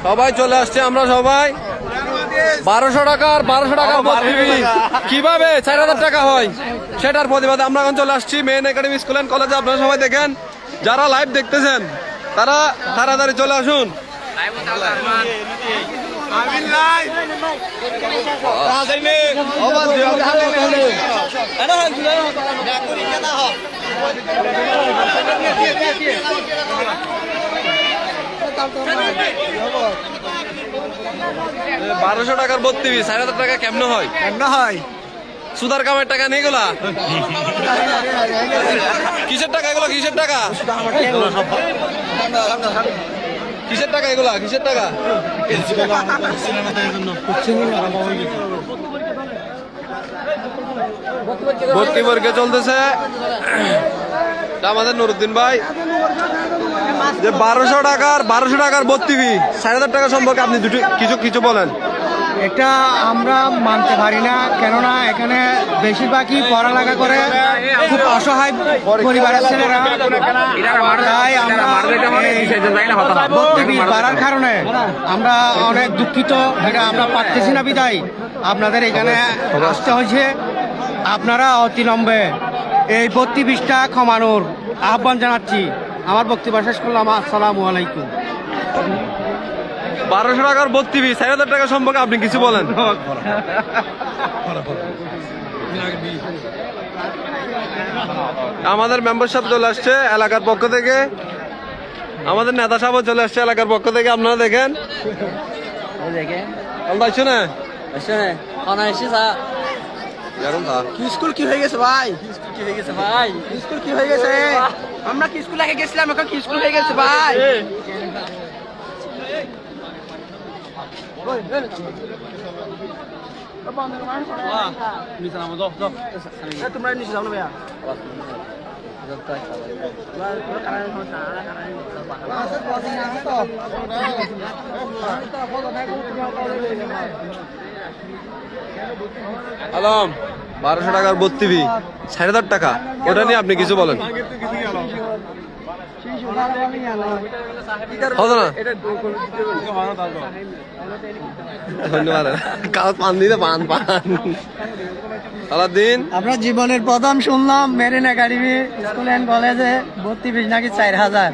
সবাই চলে আসছে, আমরা সবাই 1200 টাকার কিভাবে 4000 টাকা হয় সেটার প্রতিবাদে আমরা এখন চলে আসছি মেইন একাডেমি স্কুল এন্ড কলেজে। আপনারা সবাই দেখেন, যারা লাইভ দেখতেছেন তারা তাড়াতাড়ি চলে আসুন। বারোশো টাকার 32, 4000 টাকা কেমনে হয়? সুদার কামের টাকা নেই গুলা। কিসের টাকা এগুলো? কিসের টাকা এগুলা? কিসের টাকা? ভর্তি পরীক্ষা চলতেছে। আমাদের নুরুদ্দিন ভাই যে 1200 টাকার 32, 4000 টাকা সম্পর্কে আপনি কিছু বলেন। এটা আমরা মানতে পারি না, কেননা এখানে বেশিরভাগই পড়ালেখা করে খুব অসহায় পরিবারের ছেলেরা। তাই আমরা বাড়ার কারণে আমরা অনেক দুঃখিত, এটা আমরা পারতেছি না বিদায় আপনাদের এখানে আসতে হয়েছে। আপনারা অতিলম্বে এই 32টা কমানোর আহ্বান জানাচ্ছি। আমার বক্তব্য শেষ করলাম। আসসালামু আলাইকুম। 1200 টাকার 32, 4000 টাকা সম্পর্কে আপনি কিছু বলেন। আমাদের মেম্বারশিপ চলে আসছে এলাকার পক্ষ থেকে, আমাদের নেতা সাহেব চলে আসছে এলাকার পক্ষ থেকে। আপনারা দেখেন, স্কুল কি হয়ে গেছে ভাই? স্কুল কি হয়ে গেছে? আমরা কি স্কুল আগে গেছিলাম, এখন কি স্কুল হয়ে গেছে ভাই? তোমরা নিচে যাও না ভাইয়া। আলম 1200 টাকার 32, 4000 টাকা, ওটা নিয়ে আপনি কিছু বলেন। আমরা জীবনের প্রথম শুনলাম মেরিন একাডেমি স্কুল এন্ড কলেজে 32 নাকি 4000।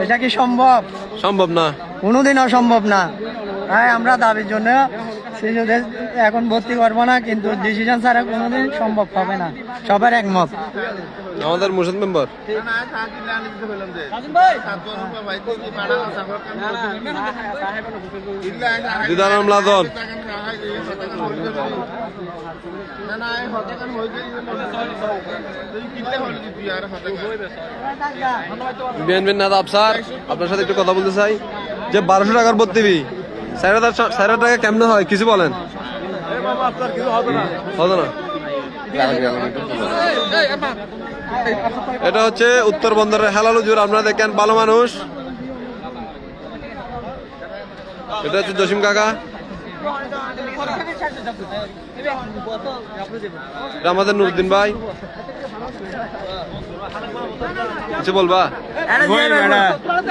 এটা কি সম্ভব? সম্ভব না, কোনোদিনও সম্ভব না। তাই আমরা দাবির জন্য শিশুদের এখন ভর্তি করবো না, কিন্তু ডিসিশন ছাড়া কোনোদিন সম্ভব হবে না। সবার একমত। আমাদের মুর্শিদ মেম্বার দিদারাম লাদন বিএনপির নেতা আফসার, আপনার সাথে একটু কথা বলতে চাই যে 1200 টাকার 32, 4000 টাকা কেমনে হয় কিছু বলেন। হতো না। এটা হচ্ছে উত্তর বন্দরের হেলাল হুজুর, আপনারা দেখেন ভালো মানুষ। এটা হচ্ছে জসিম কাকা, আমাদের নুরুদ্দিন ভাই। কিছু বলবা?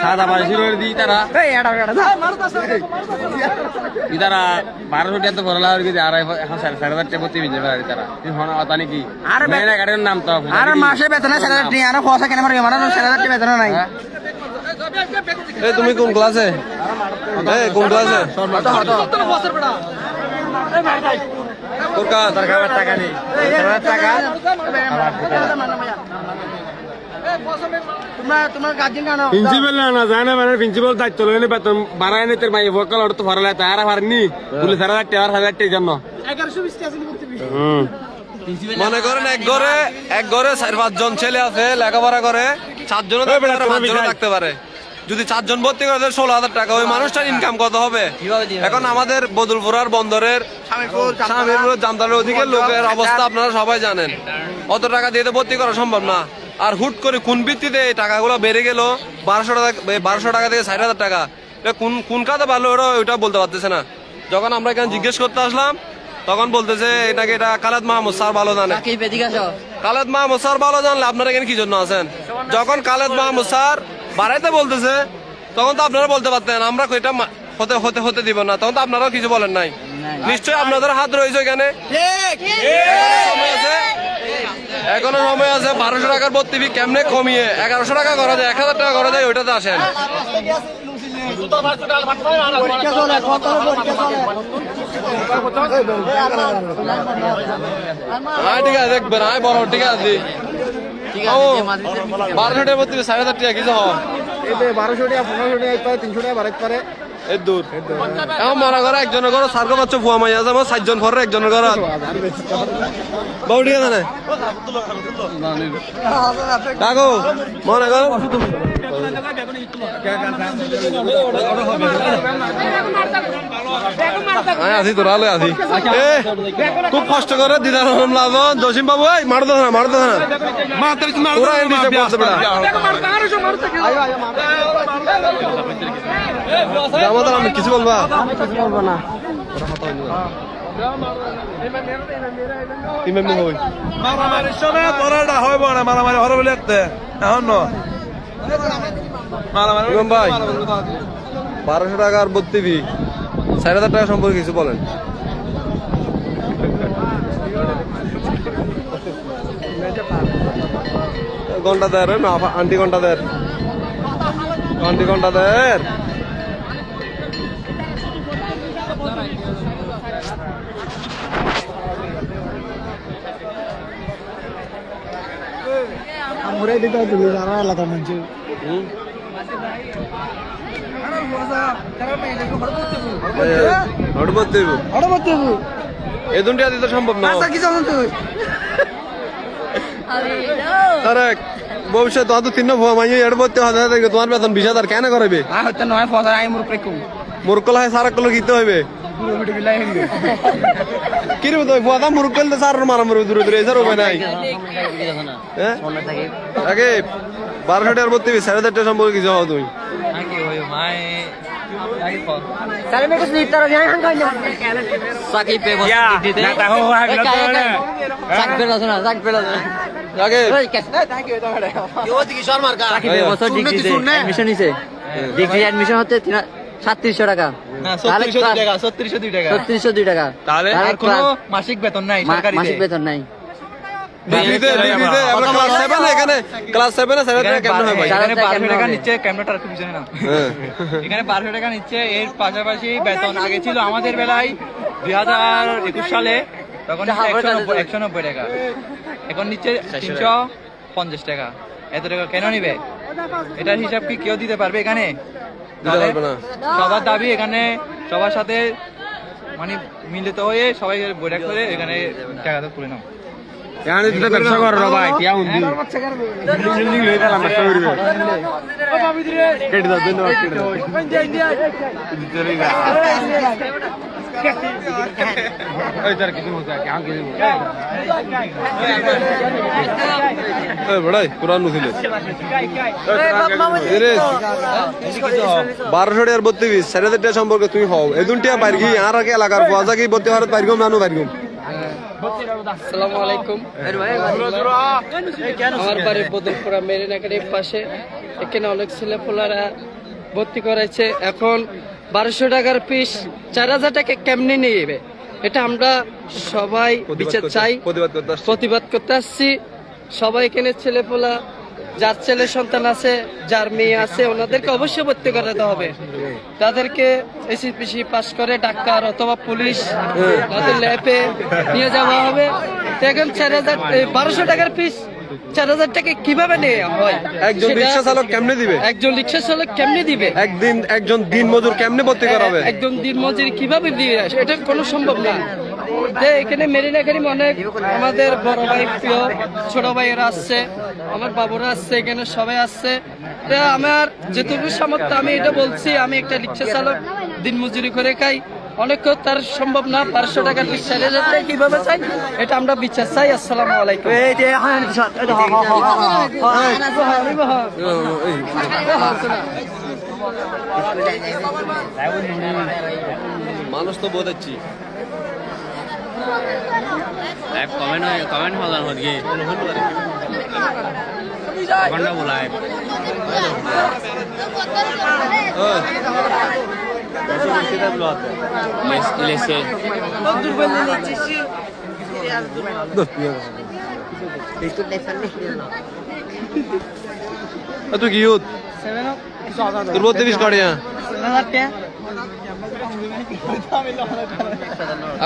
সাদা বাসি দি তারা 1200 টাকা তো ভরলা আর এখন 4000 টাকা প্রতি বিজে পারে তারা। কথা নাকি মেয়েরা গাড়ির নাম তো আর মাসে বেতন 4000 টাকা, আর পয়সা কেন মারবে? আমার 4000 টাকা বেতন নাই। তুমি কোন ক্লাসে? কোন ক্লাসে? টাকা নেই, টাকা প্রিন্সিপাল না যায় না, মানে প্রিন্সিপাল দায়িত্ব লইনি বেতন বাড়ায় নিতে মাই ভোকাল অর্থ ভরালে তারা পারেনি বলে 4000 টাকা 1000 টাকার জন্য। মনে করেন এক ঘরে 4-5 জন ছেলে আছে, লেখাপড়া করে, 4 জন 5 জন থাকতে পারে। যদি 4 জন ভর্তি করে 16,000 টাকা, ওই মানুষটার ইনকাম কত হবে? এখন আমাদের বদুলপুরার বন্দরের স্বামীরপুর জামতলার ওদিকে লোকের অবস্থা আপনারা সবাই জানেন। অত টাকা দিয়ে তো ভর্তি করা সম্ভব না। আর হুট করে কোন ভিত্তিতে এই টাকাগুলো বেড়ে গেল 1200 টাকা থেকে 4000 টাকা, এটা কোন কাজে ভালো ওটা বলতে পারতেছে না। যখন আমরা এখানে জিজ্ঞেস করতে আসলাম তখন বলতেছে নাকি এটা খালেদ মাহমুদ স্যার ভালো জানে। খালেদ মাহমুদ স্যার ভালো জানলে আপনারা এখানে কি জন্য আছেন? যখন খালেদ মাহমুদ স্যার বাড়াইতে বলতেছে তখন তো আপনারা বলতে পারতেন আমরা এটা হতে হতে হতে দিব না, তখন তো আপনারাও কিছু বলেন নাই। নিশ্চয়ই আপনাদের হাত রয়েছে এখানে। এখনো সময় আছে। 1200 টাকার ভর্তি ফি কেমনে কমিয়ে 1100 টাকা করা যায়, 1000 টাকা করা যায়, ওইটাতে আসেন। ঠিক আছে দেখবেন, বড় ঠিক আছে। 1200 টাকা ভর্তি 4000 টাকা কিছু হয় 1200 টাকা 1500 টাকা 300 টাকা বাড়াইতে পারে। এর দূর এখন মনে করো একজনের ঘর সার্কো বাচ্চা ফুয়া মাই আছে, আমার 4 জন পরে একজনের ঘর বউ ঠিক আছে না কাকু মনে করো আছি তোর আলো আছি। খুব কষ্ট করে দিদার লাভ জসিম বাবু মারো না তোরা এন্ডিতে করতে বেড়া আমাদের আমি কিছু বলবা না ভাই 1200 টাকার ভর্তি ফি 4000 টাকা সম্পর্কে কিছু বলেন। ঘন্টা দেয় আন্টি ঘন্টা দেয় আন্টি ঘন্টা দেয় আমরাই দিতে দিলি যারা এলাকার মানুষ এদুনটা দিতে সম্ভব না। ভবিষ্যৎ তো 3 ভুয়া মাই এড়বতে হবে তোমার বেতন 20,000 কেন করবে মুরকল হয় সারা কল গীতে হইবে কিরম তো ভুয়া মুরকল তো সার মারা মরবে দূরে দূরে এসার হবে নাই আগে 1200 টাকার ভর্তি 4000 টাকা সম্পর্কে কিছু হও তুমি এডমিশন হচ্ছে 3700 টাকা, 3602 টাকা। তাহলে আর কোনো মাসিক বেতন নাই, মাসিক বেতন নাই। ক্লাস 7 এ 7 টাকা কেমন হয় ভাই? এখানে 1200 টাকা নিচ্ছে, ক্যামেরাটা একটু পিছনে না। এখানে 1200 টাকা নিচ্ছে, এর পাশাপাশি বেতন আগে ছিল আমাদের বেলায় 2021 সালে তখন 190 টাকা, এখন নিচ্ছে 350 টাকা। এত টাকা কেন নিবে? এটার হিসাব কি কেউ দিতে পারবে এখানে? সবার দাবি এখানে সবার সাথে মানে মিলিত হয়ে সবাই বৈঠক করে এখানে টাকাটা তুলে নাও। ব্যবসা করো ভাই বড়াই কোরআন ছিল 1200 টাকার ভর্তি 4000 টাকা সম্পর্কে তুমি হও এদুনটিয়া পারগি আর আগে এলাকার বাজা কি ভর্তি হওয়ার পারগম নানু পারগম। আসসালামু আলাইকুম। আমার বাড়ি বদলপুরা মেরিনাকারির পাশে। এখানে অনেক ছেলেপোলারা ভর্তি করাইছে। এখন 1200 টাকার পিস 4000 টাকা কেমনি নিয়ে এটা আমরা সবাই বিচার চাই, প্রতিবাদ করতে আসছি। সবাই এখানে ছেলেপোলা যার ছেলে সন্তান আছে, যার মেয়ে আছে, ওনাদেরকে অবশ্যই ভর্তি করাতে হবে। তাদেরকে এসিপিসি পাস করে ডাক্তার অথবা পুলিশ তাদের ল্যাবে নিয়ে যাওয়া হবে। তো এখন 1200 টাকার পিস 4000 টাকা কিভাবে নেওয়া হয়? একজন রিক্সা চালক কেমনে দিবে? একজন দিন মজুর কেমনে ভর্তি করাবে? একজন দিন মজুরি কিভাবে দিয়ে আসে? এটা কোনো সম্ভব না। যে এখানে মেরিনাকারি অনেক আমাদের বড় ভাই, প্রিয় ছোট ভাইয়েরা আসছে, আমার বাবুরা আসছে, এখানে সবাই আসছে। আমার যেটুকু সামর্থ্য আমি এটা বলছি, আমি একটা রিক্সা চালক, দিন মজুরি করে খাই। অনেক তার সম্ভব না। 1200 টাকার পিস 4000 টাকা কিভাবে চাই? এটা আমরা বিচার চাই। আসসালামু আলাইকুম। মানুষ তো বোঝাচ্ছি কমেন্ট হলার হয়ে গিয়ে তুই কি ইউথ তোর 32 কাটিয়া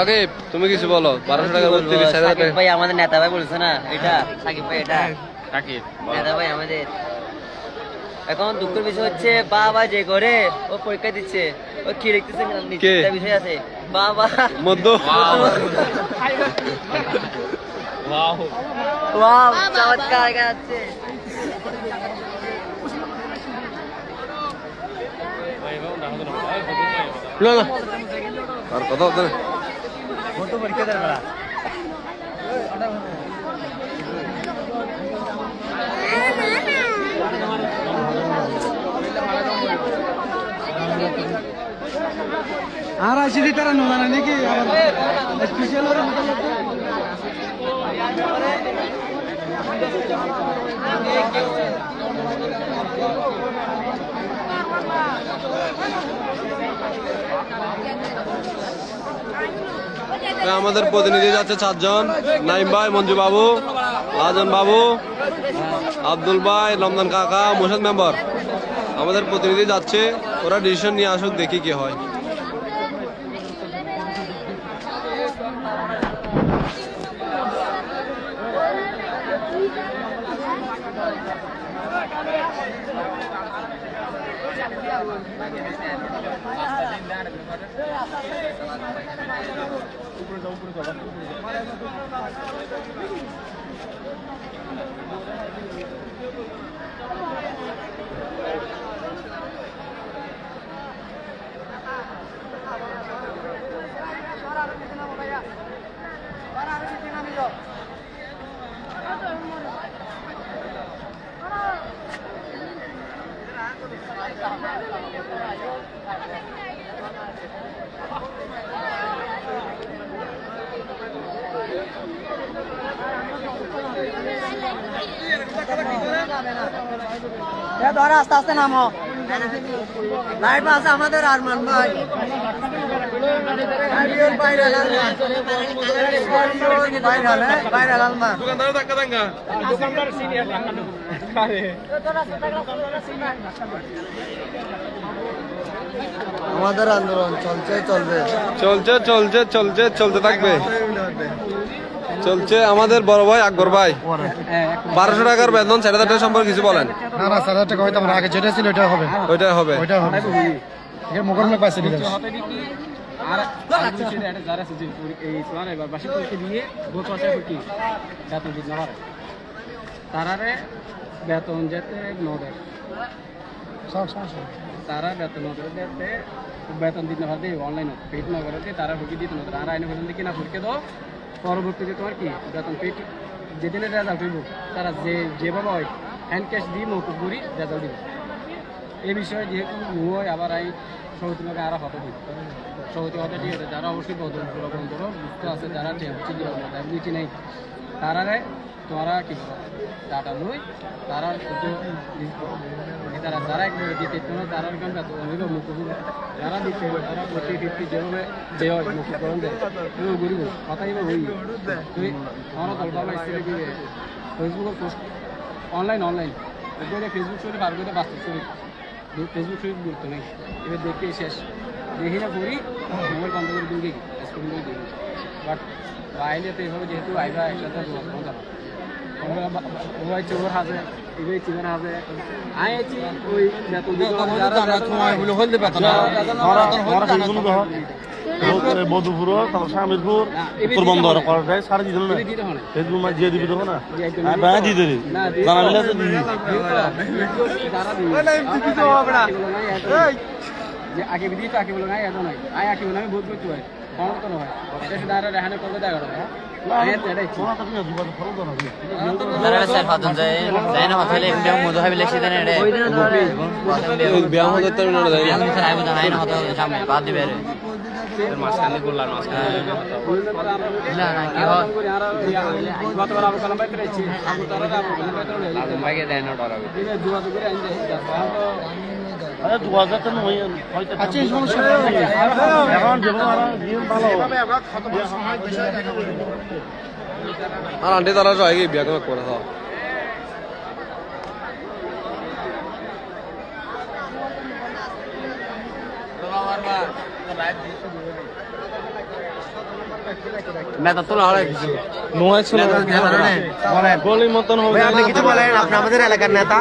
আগে তুমি কিছু বলো 1200 টাকা 32 হাজার টাকা ভাই আমাদের নেতা ভাই বলছে না এটা সাকিব ভাই এটা নেতা ভাই আমাদের এখন দুঃখের বিষয় হচ্ছে বাবা যে করে ও পরীক্ষা দিচ্ছে ও কি লিখতেছে নিশ্চিত বিষয় আছে বাবা মধ্য ওয়াও চমৎকার গাচ্ছে না না আর কথা হতো না আর আসি তারা নোনা নাকি স্পেশাল আমাদের প্রতিনিধি যাচ্ছে 4 জন নাইম ভাই মঞ্জু বাবু আজন বাবু আব্দুল ভাই রমজান কাকা মোশাদ মেম্বার আমাদের প্রতিনিধি যাচ্ছে ওরা ডিসিশন নিয়ে আসুক দেখি কি হয় ধরে আস্তে আস্তে নামো লাইট আছে আমাদের আরমান ভাই আমাদের আন্দোলন চলছে চলবে চলছে চলছে চলছে চলতে থাকবে চলছে আমাদের বড় ভাই আকবর ভাই 1200 টাকার বেতন 4000 টাকা সম্পর্কে কিছু বলেন না না 4000 টাকা হয়তো আমরা আগে যেটা ছিল ওইটা হবে ওইটাই হবে ওইটা হবে এর মোকাবিলা পাইছে দিলে আর যারা এই সোয়ারে বা বাসি পরীক্ষা দিয়ে বলতে আছে কি বেতন দিতে না পারে তারারে বেতন যেতে নদের তারা বেতন নদের যেতে বেতন দিতে না পারবে অনলাইন পেট না করতে তারা ঢুকি দিতে নদের আর আইনে পর্যন্ত কিনা পরীক্ষা দাও পরবর্তীতে তোমার কি বেতন পেট যেদিনের রেজাল্ট হইব তারা যেভাবে হয় হ্যান্ড ক্যাশ দিয়ে মৌকুব করি রেজাল্ট দিব এই বিষয়ে যেহেতু হয় আবার এই সৌতি লোকে আরো হত দিই সৌতি হতে ঠিক আছে যারা অবশ্যই বন্ধ বুঝতে আছে যারা বুঝি নেই তারারে তোমরা কি ডাটা লই তারা তারা যারা একবার দিতে তারা মুকুব যারা দিতে তারা 40-50 যেভাবে যে হয় মুকুবকরণ দেয় গরিব কথাই বা হই তুই আমার দলটা ফেসবুকে পোস্ট অনলাইন এগুলো ফেসবুক ছবি বার করে বাস্তব ছবি ফেসবুক ছবি গুরুত্ব নেই এবার দেখে শেষ দেখি না করি মোবাইল বন্ধ করে দিন দেখি স্ক্রিন করে দেখি বাট আইলে তো এইভাবে যেহেতু আইবা একসাথে মজা ওই চোর হাজে এগুলো চিকেন হাজে আইছি ওই মধুপুর স্বামীরপুর উত্তর বন্দর করাটাই সারা দিতে না ফেসবুক মা দিয়ে দিবি তো না ব্যাঁ দিয়ে দেবে জানাবিলে তো দিবি আগে বিদিয়ে তো আগে বলো নাই এত নাই আয় আগে বলে আমি বোধ করতে হয় কম তো নয় এটা শুধু আর রেহানে করলে দেখা গেল ব্যায়াম হতে মাঝখানে বললাম আরে 2000 তো নয় হয়তো আচ্ছা এই সমস্যা এখন যেমন আর দিন ভালো আর আন্টি তারা জয় গিয়ে বিয়া করে দাও নেতা তো লড়াই কিছু নোয়াই শুনে বলেন গলি মতন হবে আপনি কিছু বলেন আপনি আমাদের এলাকার নেতা